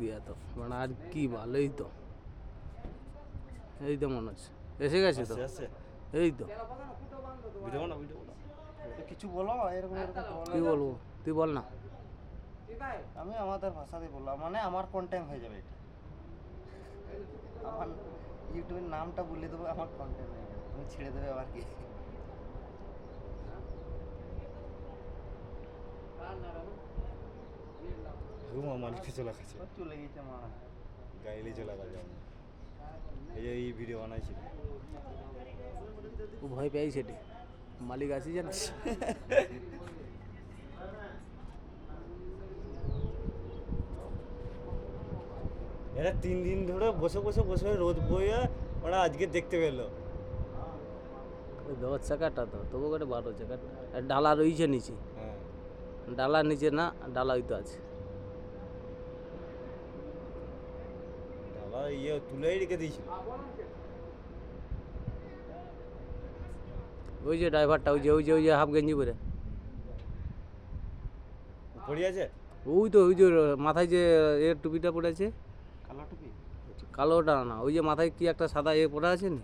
গিয়া তো মানে আর কি ভালোই তো, এই তো মনে হচ্ছে এসে গেছে তো, আসছে এই তো। ভিডিও না কিছু বলো এরকম এরকম কি বলবো, তুই বল না। আমি আমাদের ভাষাতে বললাম মানে আমার কন্টেন্ট হয়ে যাবে এটা, আমার ইউটিউবের নামটা বলে দেবো, আমার কন্টেন্ট হয়ে যাবে, তুমি ছেড়ে দেবে আবার কি। মালিক চলে গেছে, চলে গেছে মা গাইলে চলে গেছে। এই ভিডিও বানাইছিল ও ভয় পেয়েছে সেটি, মালিক আসি জানিস। এরা 3 দিন ধরে বসে বসে বসে রোদ বইয়ে ওরা আজকে দেখতে পেলো। ওই 10 চাকাটা তো তবু করে 12 চাকাটা, আর ডালা রয়েছে নিচে, হ্যাঁ ডালা নিচে না, ডালা হয়তো আছে। আবার ইয়ে তুলেই রেখে দিয়েছিল। ওই যে ড্রাইভারটা, ওই যে হাফ গেঞ্জি পরে, পড়ে আছে ওই যে মাথায় যে এর টুপিটা পড়ে আছে, কালো টুপি। কালোটা না, ওই যে মাথায় কি একটা সাদা পড়ে আছে নি।